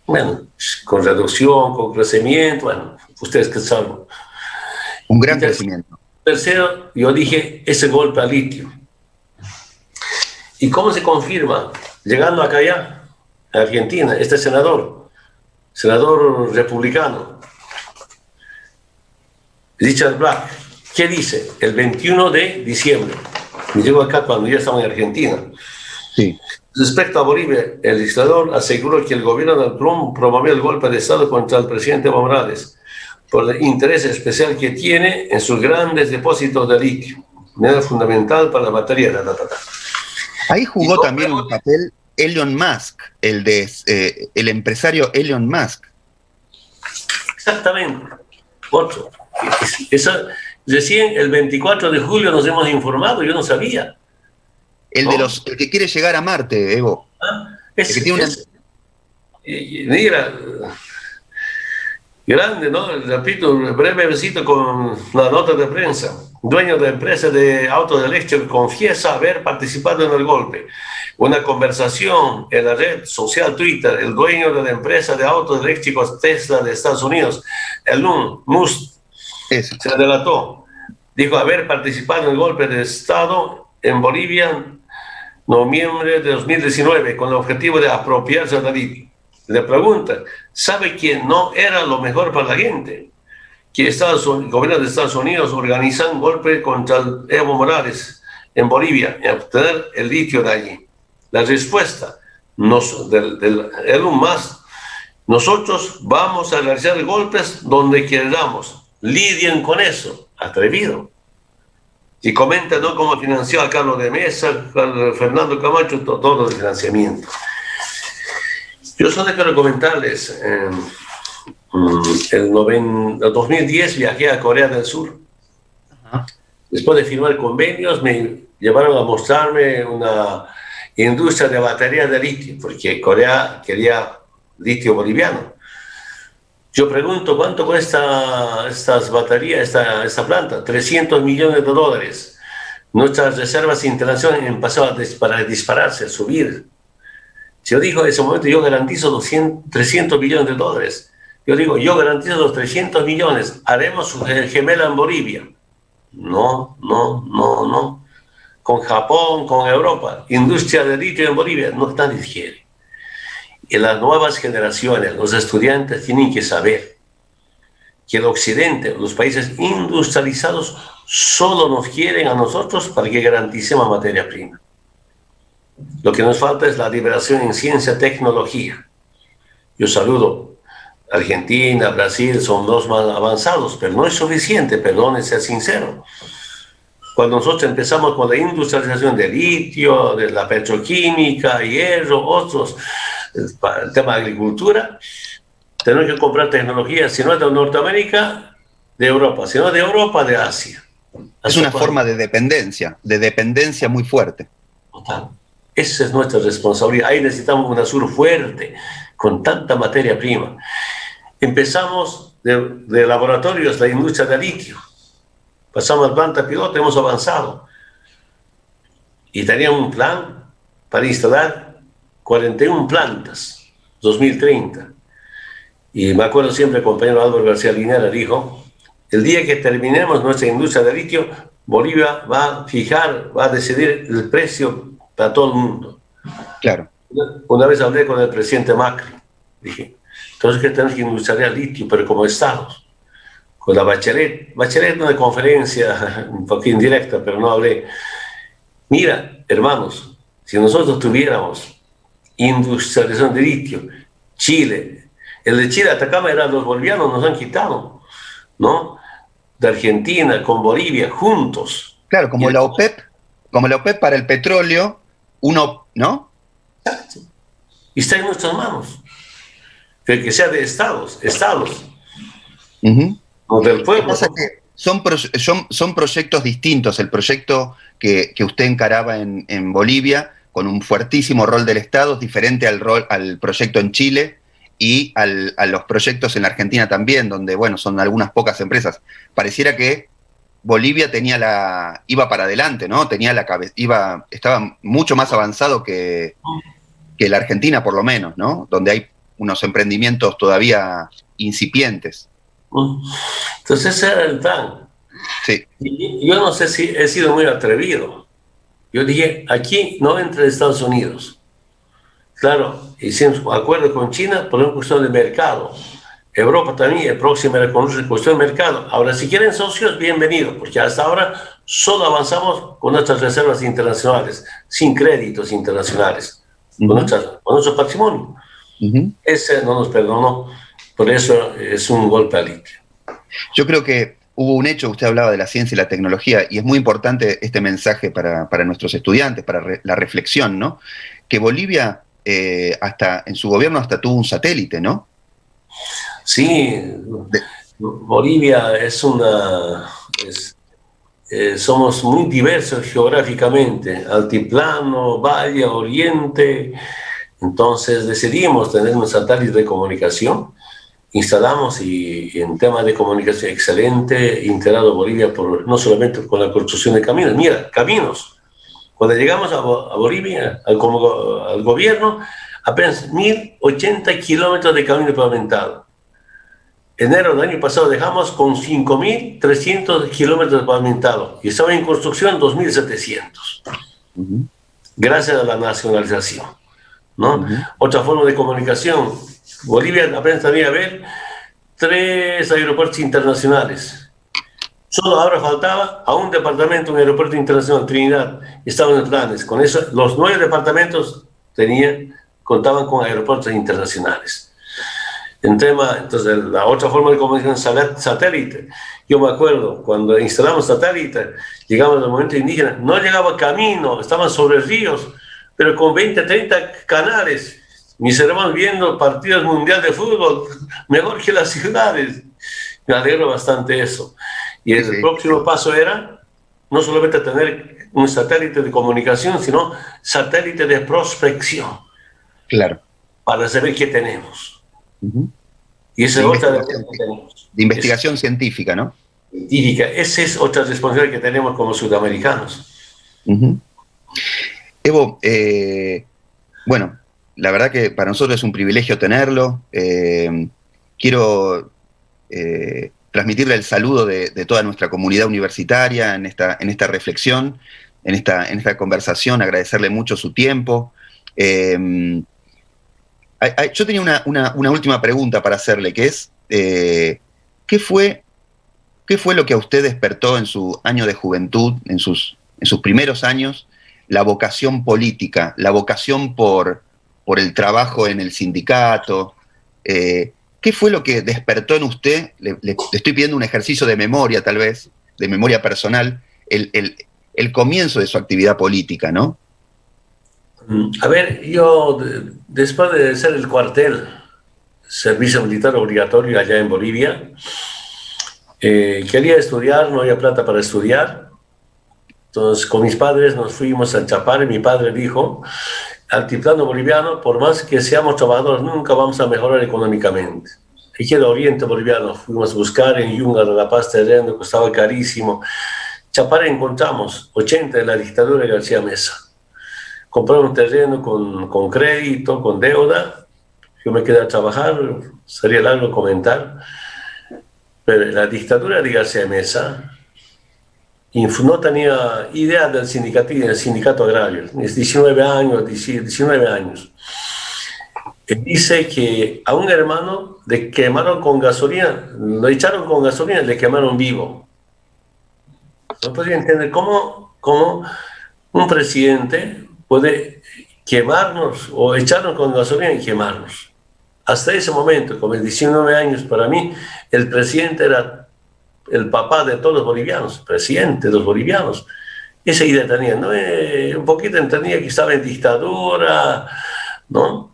Bueno, con reducción, con crecimiento, bueno, ustedes que saben. Un gran crecimiento. Tercero, yo dije, ese golpe al litio. ¿Y cómo se confirma? Llegando acá ya, a Argentina, este senador republicano, Richard Black, ¿qué dice? El 21 de diciembre, me llegó acá cuando ya estaba en Argentina, Sí. Respecto a Bolivia, el legislador aseguró que el gobierno de Trump promovió el golpe de Estado contra el presidente Evo Morales por el interés especial que tiene en sus grandes depósitos de litio, manera fundamental para la batería. Ahí jugó también un papel Elon Musk, el empresario Elon Musk. Exactamente. Otro. Recién el 24 de julio nos hemos informado, yo no sabía. El que quiere llegar a Marte, Evo. Mira, grande, ¿no? Repito, un breve besito con la nota de prensa. Dueño de empresa de autos eléctricos confiesa haber participado en el golpe. Una conversación en la red social Twitter, el dueño de la empresa de autos eléctricos Tesla de Estados Unidos, Elon Musk, se delató. Dijo haber participado en el golpe de Estado en Bolivia noviembre de 2019 con el objetivo de apropiarse de la litio. Le preguntan, ¿sabe que no era lo mejor para la gente? Que el gobierno de Estados Unidos organiza un golpe contra Evo Morales en Bolivia y obtener el litio de allí. La respuesta del Elon Musk: nosotros vamos a realizar golpes donde queramos. Lidien con eso. Atrevido. Y comenta, ¿no?, cómo financió a Carlos de Mesa, Fernando Camacho, todo el financiamiento. Yo solo quiero comentarles, en 2010 viajé a Corea del Sur. Después de firmar convenios, me llevaron a mostrarme una industria de baterías de litio, porque Corea quería litio boliviano. Yo pregunto, ¿cuánto cuesta estas baterías, esta planta? $300 millones. Nuestras reservas internacionales empezaron a dispararse, a subir. Yo digo, en ese momento yo garantizo $300 millones. Yo digo, yo garantizo los 300 millones. Haremos su gemela en Bolivia. No. Con Japón, con Europa, industria de litio en Bolivia, no nadie quiere. Y las nuevas generaciones, los estudiantes tienen que saber que el Occidente, los países industrializados, solo nos quieren a nosotros para que garanticemos materia prima. Lo que nos falta es la liberación en ciencia y tecnología. Yo saludo a Argentina, Brasil, son los más avanzados, pero no es suficiente, perdón, ser sincero. Cuando nosotros empezamos con la industrialización del litio, de la petroquímica, hierro, otros, el tema de agricultura, tenemos que comprar tecnología, si no es de Norteamérica, de Europa, si no de Europa, de Asia. Es una forma de dependencia muy fuerte. Total. Esa es nuestra responsabilidad. Ahí necesitamos un sur fuerte, con tanta materia prima. Empezamos de laboratorios, la industria del litio. Pasamos a planta piloto, hemos avanzado. Y teníamos un plan para instalar 41 plantas, 2030. Y me acuerdo siempre, el compañero Álvaro García Linera dijo, el día que terminemos nuestra industria de litio, Bolivia va a decidir el precio para todo el mundo. Claro. Una vez hablé con el presidente Macri, dije, entonces que tenemos que industrializar litio, pero como estados. Con la Bachelet en una conferencia un poco indirecta, pero no hablé. Mira, hermanos, si nosotros tuviéramos industrialización de litio, Chile, el de Chile, Atacama, eran los bolivianos, nos han quitado, ¿no? De Argentina con Bolivia, juntos. Claro, como la OPEP para el petróleo, uno, ¿no? Exacto. Y está en nuestras manos. Que sea de estados. No del pueblo. Pasa que son proyectos distintos. El proyecto que usted encaraba en Bolivia, con un fuertísimo rol del Estado, es diferente al proyecto en Chile y a los proyectos en la Argentina también, donde, bueno, son algunas pocas empresas. Pareciera que Bolivia iba para adelante, ¿no? Estaba mucho más avanzado que la Argentina, por lo menos, ¿no? Donde hay unos emprendimientos todavía incipientes. Entonces ese era el plan. Sí. Y yo no sé si he sido muy atrevido. Yo dije, aquí no entra Estados Unidos. Claro, hicimos un acuerdo con China por una cuestión de mercado. Europa también, el próximo reconoce cuestión de mercado. Ahora, si quieren socios, bienvenidos, porque hasta ahora solo avanzamos con nuestras reservas internacionales, sin créditos internacionales, con nuestro patrimonio. Ese no nos perdonó, por eso es un golpe al litio. Yo creo que hubo un hecho, usted hablaba de la ciencia y la tecnología, y es muy importante este mensaje para nuestros estudiantes, para la reflexión, ¿no? Que Bolivia, hasta en su gobierno, hasta tuvo un satélite, ¿no? Sí, Bolivia es somos muy diversos geográficamente, altiplano, valle, oriente. Entonces decidimos tener un satélite de comunicación, instalamos y en temas de comunicación excelente, integrado Bolivia no solamente con la construcción de caminos. Mira, caminos. Cuando llegamos a Bolivia, al gobierno, apenas 1.080 kilómetros de camino pavimentado. Enero del año pasado dejamos con 5.300 kilómetros pavimentados y estaba en construcción 2.700. Gracias a la nacionalización, ¿no? Otra forma de comunicación. Bolivia apenas tenía 3 aeropuertos internacionales. Solo ahora faltaba a un departamento, un aeropuerto internacional, Trinidad. Estaban en planes. Con eso, los 9 departamentos contaban con aeropuertos internacionales. Entonces, la otra forma de comunicación es satélite. Yo me acuerdo, cuando instalamos satélite, llegamos al momento indígena, no llegaba camino, estaban sobre ríos, pero con 20, 30 canales. Mis hermanos viendo partidos mundiales de fútbol, mejor que las ciudades. Me alegro bastante eso. Y el próximo paso era no solamente tener un satélite de comunicación, sino satélite de prospección. Claro. Para saber qué tenemos. Y esa es otra de investigación científica, ¿no? Científica. Esa es otra responsabilidad que tenemos como sudamericanos. Evo, bueno, la verdad que para nosotros es un privilegio tenerlo. Quiero transmitirle el saludo de toda nuestra comunidad universitaria en esta reflexión, en esta conversación, agradecerle mucho su tiempo. Yo tenía una última pregunta para hacerle, que es, ¿qué fue lo que a usted despertó en su año de juventud, en sus primeros años, la vocación política, la vocación por el trabajo en el sindicato? ¿Qué fue lo que despertó en usted? Le estoy pidiendo un ejercicio de memoria, tal vez, de memoria personal, el comienzo de su actividad política, ¿no? A ver, yo después de hacer el cuartel, servicio militar obligatorio allá en Bolivia, quería estudiar, no había plata para estudiar. Entonces con mis padres nos fuimos a Chapar y mi padre dijo, altiplano boliviano, por más que seamos trabajadores, nunca vamos a mejorar económicamente. Aquí en el oriente boliviano fuimos a buscar en Yunga, La Paz, terreno, costaba carísimo. Chapar encontramos 80 de la dictadura de García Mesa. Compraron un terreno con crédito, con deuda. Yo me quedé a trabajar, sería largo comentar. Pero la dictadura de García Mesa no tenía idea del sindicato agrario. Es 19 años. Dice que a un hermano le quemaron con gasolina, lo echaron con gasolina y le quemaron vivo. No podría entender cómo un presidente puede quemarnos o echarnos con gasolina y quemarnos. Hasta ese momento, con 19 años, para mí, el presidente era el papá de todos los bolivianos, presidente de los bolivianos. Esa idea tenía, ¿no? Un poquito entendía que estaba en dictadura, ¿no?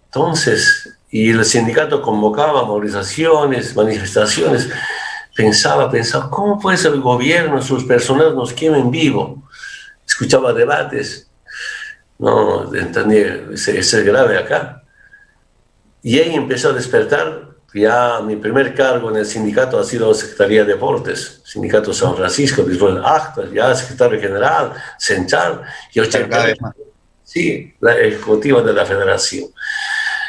Entonces, y el sindicato convocaba movilizaciones, manifestaciones. Pensaba, ¿cómo puede ser el gobierno, sus personas nos quemen vivo? Escuchaba debates. No, entendía, es grave acá. Y ahí empezó a despertar. Ya mi primer cargo en el sindicato ha sido Secretaría de Deportes, Sindicato San Francisco, después Actas, ya secretario general, Central, y 80 años. Sí, la ejecutiva de la federación.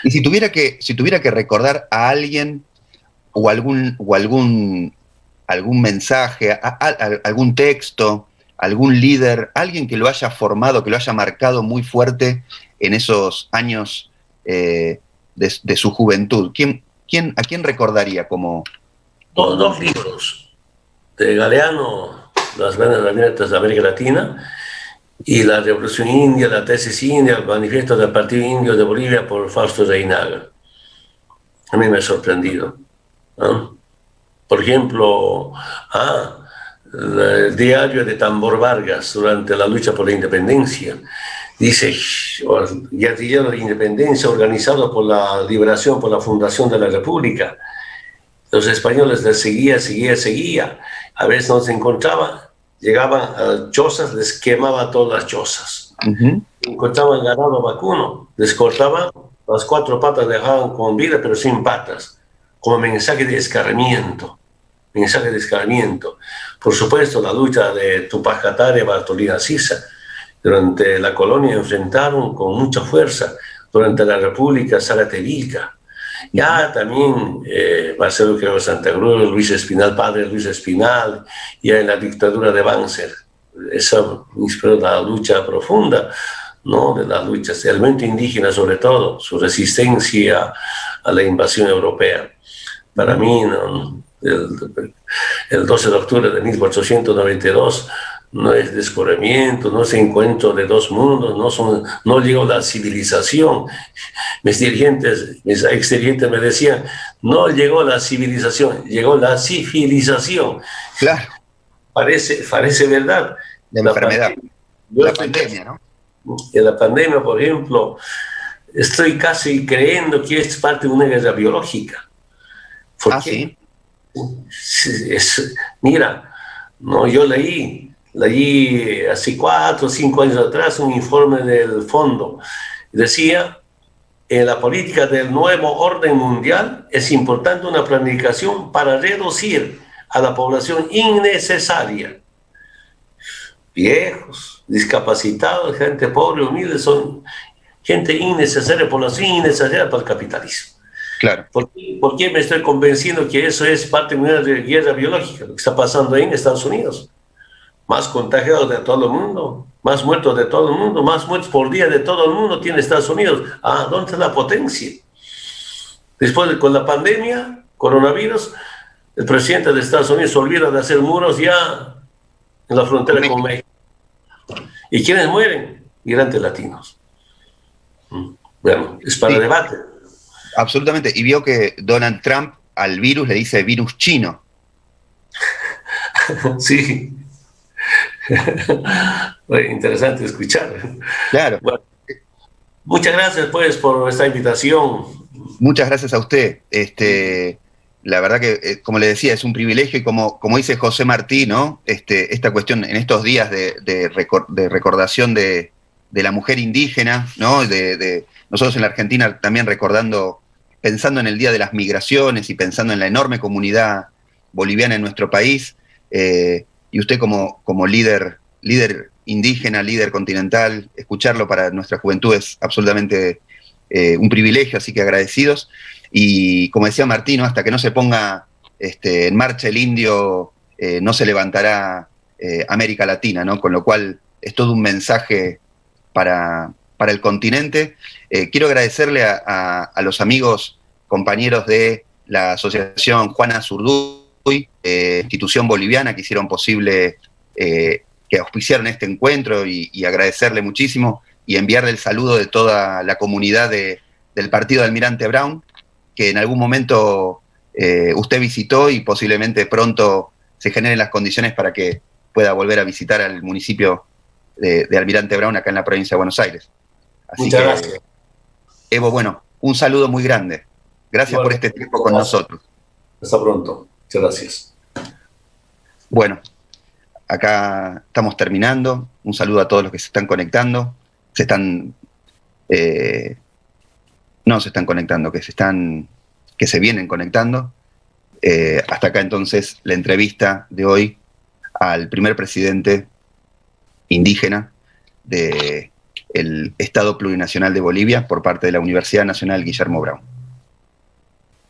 Y si tuviera que recordar a alguien o algún mensaje, algún texto, algún líder, alguien que lo haya formado, que lo haya marcado muy fuerte en esos años de su juventud, ¿a quién recordaría como...? Dos libros de Galeano, las grandes herramientas de América Latina, y la Revolución India, la tesis india, el manifiesto del Partido Indio de Bolivia por Fausto Reinaga. A mí me ha sorprendido, ¿no? Por ejemplo, el diario de Tambor Vargas durante la lucha por la independencia. Dice, guerrillero de independencia organizado por la liberación, por la fundación de la República. Los españoles les seguía. A veces no se encontraban, llegaban a chozas, les quemaban todas las chozas. Encontraban ganado vacuno, les cortaban las 4 patas, dejaban con vida, pero sin patas, como mensaje de escarmiento. Por supuesto, la lucha de Tupac Katari y Bartolina Sisa durante la colonia enfrentaron con mucha fuerza, durante la República Zaratevilca. Ya también Marcelo Quirós Santa Cruz, Luis Espinal, padre Luis Espinal, ya en la dictadura de Banzer. Eso inspiró la lucha profunda, ¿no? De las luchas del movimiento indígena, sobre todo, su resistencia a la invasión europea. Para mí, ¿no? El 12 de octubre de 1892 no es descubrimiento, no es encuentro de dos mundos, no llegó la civilización. Mis ex-dirigentes me decían, no llegó la civilización, llegó la civilización. Claro. Parece verdad. La enfermedad. La pandemia, ¿no? En la pandemia, por ejemplo, estoy casi creyendo que es parte de una guerra biológica. ¿Sí? Mira, no, yo leí hace 4 o 5 años atrás un informe del Fondo. Decía, en la política del nuevo orden mundial es importante una planificación para reducir a la población innecesaria. Viejos, discapacitados, gente pobre, humilde, son gente innecesaria, población innecesaria para el capitalismo. Claro. ¿Por qué me estoy convenciendo que eso es parte de una guerra biológica? Lo que está pasando ahí en Estados Unidos. Más contagiados de todo el mundo, más muertos de todo el mundo, más muertos por día de todo el mundo tiene Estados Unidos. ¿Dónde está la potencia? Después con la pandemia, coronavirus, el presidente de Estados Unidos se olvida de hacer muros ya en la frontera con México. ¿Y quiénes mueren? Migrantes latinos. Bueno, es para debate. Absolutamente. Y vio que Donald Trump al virus le dice virus chino. Sí. Interesante escuchar. Claro. Bueno, muchas gracias pues por esta invitación. Muchas gracias a usted. La verdad que, como le decía, es un privilegio y como dice José Martí, ¿no? Esta cuestión en estos días de recordación de la mujer indígena, ¿no? De nosotros en la Argentina también recordando, pensando en el Día de las Migraciones y pensando en la enorme comunidad boliviana en nuestro país, y usted como líder indígena, líder continental, escucharlo para nuestra juventud es absolutamente un privilegio, así que agradecidos. Y como decía Martín, ¿no? Hasta que no se ponga en marcha el indio, no se levantará América Latina, ¿no? Con lo cual es todo un mensaje para el continente. Quiero agradecerle a los amigos, compañeros de la Asociación Juana Zurduy, institución boliviana, que hicieron posible, que auspiciaron este encuentro, y agradecerle muchísimo y enviarle el saludo de toda la comunidad del partido de Almirante Brown, que en algún momento usted visitó y posiblemente pronto se generen las condiciones para que pueda volver a visitar al municipio de Almirante Brown acá en la provincia de Buenos Aires. Así muchas que, gracias. Evo, bueno, un saludo muy grande. Gracias por este tiempo con nosotros. Hasta pronto. Muchas gracias. Bueno, acá estamos terminando. Un saludo a todos los que se están conectando. No se están conectando, que se vienen conectando. Hasta acá entonces la entrevista de hoy al primer presidente indígena del Estado Plurinacional de Bolivia por parte de la Universidad Nacional Guillermo Brown.